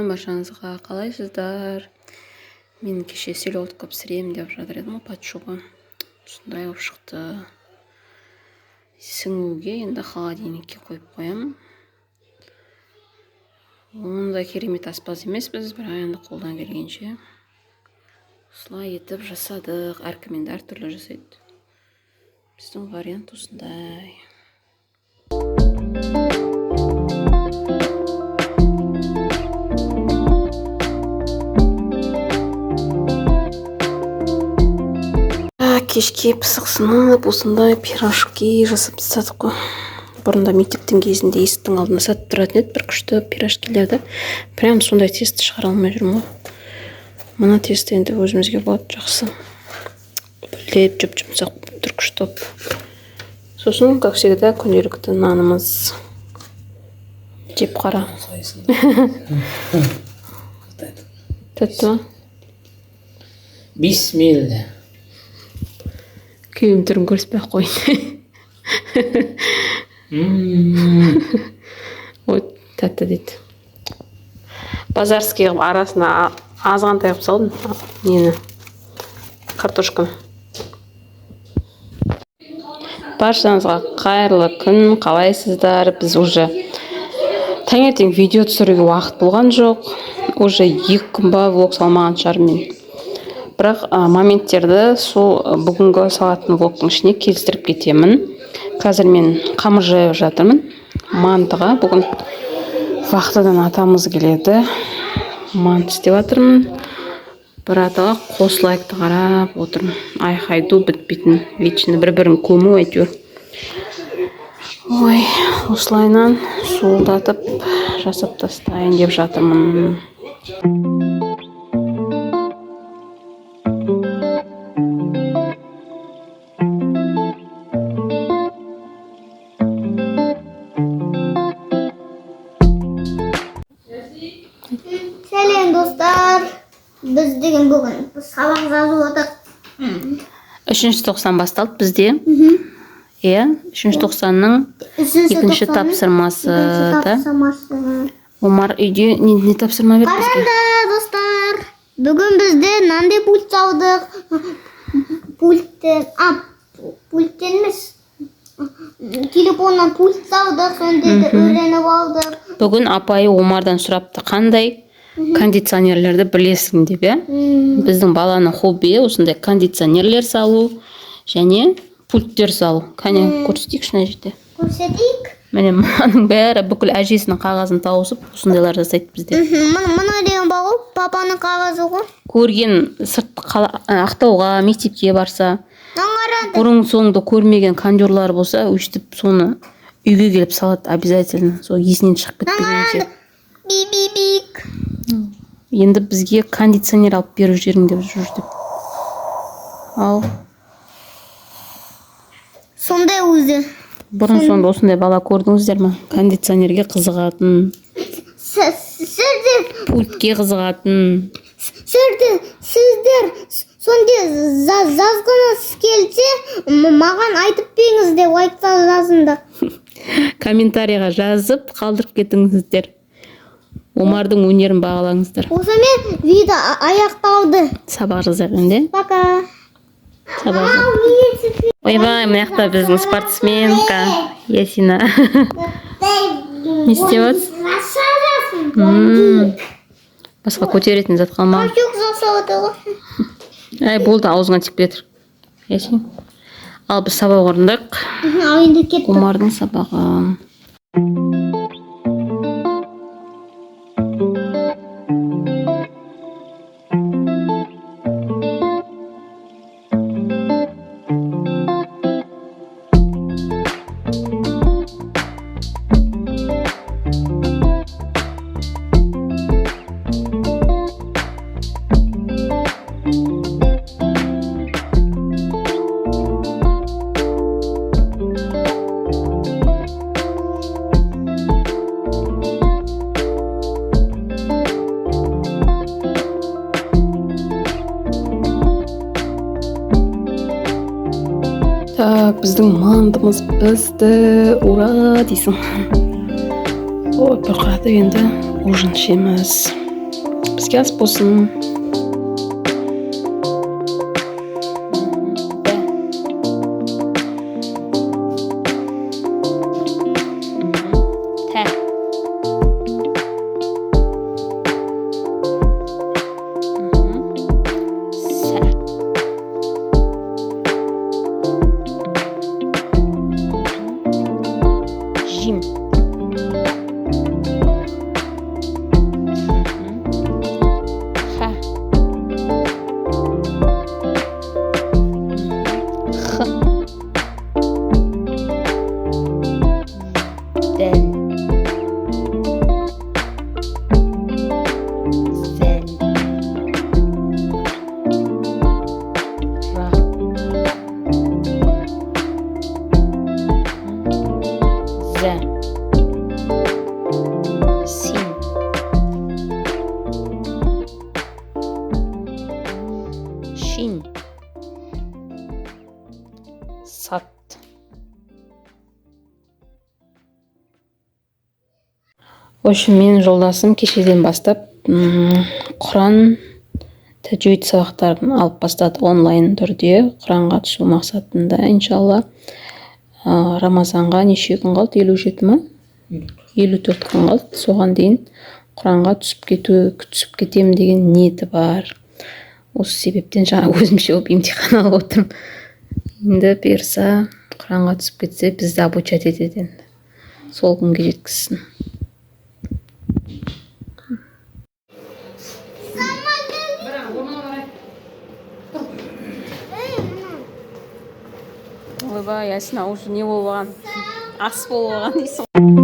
баршаңызға, қалайсыздар? Мен кеше селедка пісіремін деп жатыр едім, пачуға. Сондай болып шықты. Сіңуге енді холодильникке қойып қоямын. Ондай керемет аспаз емеспіз, бірақ енді қолдан келгенше осылай етіп жасадық. Әркім енді әртүрлі жасайды. Біздің вариант осындай. Кешке пысықсынып осындай пирожки жасап тастадық қой. Бұрында мектептің кезінде есіктің алдына сатып тұратын еді бір күшті пирожкилерді. Прям сондай тесті шығара алмай жүрмін ғой. Мына тесті енді өзімізге болады, жақсы. Білдеп жұп-жұмсақ тұр күшті болып. Сосын, как всегда, күнделікті нанымыз. Жеп қара. Тәтті ма? Бисмилля. Күйім түрін көріспей қойын. Ой, тәтті дейді. Базарский арасына азғантай қып салдым. Нені? Картошканы. Баршаңызға қайырлы күн, қалайсыздар? Біз уже таңертең видео түсіруге уақыт болған жоқ. Уже 2 күн ба влог салмаған шығармын. Бірақ моменттерді сол бүгінгі салатын влогтың ішіне келістіріп кетемін. Қазір мен қамыр жайып жатырмын. Мантыға бүгін вахтадан атамыз келеді. Манты істеп жатырмын. Бір атаға қосылайықты қарап отырмын. Айқайду бітпейтін. Вечно бір-бірін көму әйтеуір. Ой, осылайынан суылдатып жасап тастайын деп жатырмын. Сәлем достар. Біз деген бүгін сабақ жазып отырық. 3-ші тоқсан басталды бізде. Иә, 3-ші тоқсанның 2-ші тапсырмасы да. Омар үйде не тапсырма берді бізге? Қараңдар достар. Бүгін бізде нандай пульт алдық. Пульттен емес. Телефоннан пульт алдық, сондайды үйреніп алдық. Бүгін апайы Омардан сұрапты, қандай кондиционерлерді білесің деп, иә? Біздің баланың хоббиі осындай кондиционерлер салу және пульттер салу. Кәне көрсетейік шына жерде. Көрсетейік. Міне мұның бәрі бүкіл әжесінің қағазын тауысып, осындайлар жасайды бізде. Мұны деген бағу, папаның қағазы ғой. Көрген сырт Ақтауға, мектепке барса, бұрын соңды көрмеген кондерлар болса, өйстіп соны үйге келіп салады обязательно. Сол есінен шығып кетпегенше. Би-би-бик. Енді бізге кондиционер алып беру жерің деп жүр деп. Ал. Сондай өзі. Бұрын соңды осындай бала көрдіңіздер ма? Кондиционерге қызығатын. Сіздер. Пультке қызығатын. Сіздер. Сонда жазғыңыз келсе, маған айтып беріңіз деп айтса жазыңдар. Комментарийға жазып қалдырып кетіңіздер. Омардың өнерін бағалаңыздар. Осымен видео аяқталды. Сабақ жазайық енді. Пока. Ойбай, мына жақта біздің спортсменка Ясина. Не істеп отырсың? Басқа көтеретін зат қалмады. Жоқ жасауды ғой. Әй, болды, аузыңа тиіп кетір. Ясин. Ал біз сабақ орындық. Енді кеттік. Омардың сабағы. Так, біздің мантымыз пісті. Ура дейсің. Ой, бір қарады енді ужин ішеміз. бізге ас болсын. Тә. Сә. Жим. Ха. Х. Дәл. Зәл. Ра. Зә. Син. Шин. Сат. В общем, менің жолдасым кешеден бастап Құран тәжвид сабақтарын алып бастады онлайн түрде, Құранға түсу мақсатында, иншалла. Рамазанға неше күн қалды? 57 ма? 54 күн қалды. Соған дейін Құранға түсіп кетемін деген ниеті бар. Осы себептен жаңа өзімше болып емтихан алып отырмын. Енді бұйырса Құранға түсіп кетсе, бізді обучать етеді енді. Сол күнге жеткізсін. Ойбай, Ясина уже не болған, ас болған дейсің.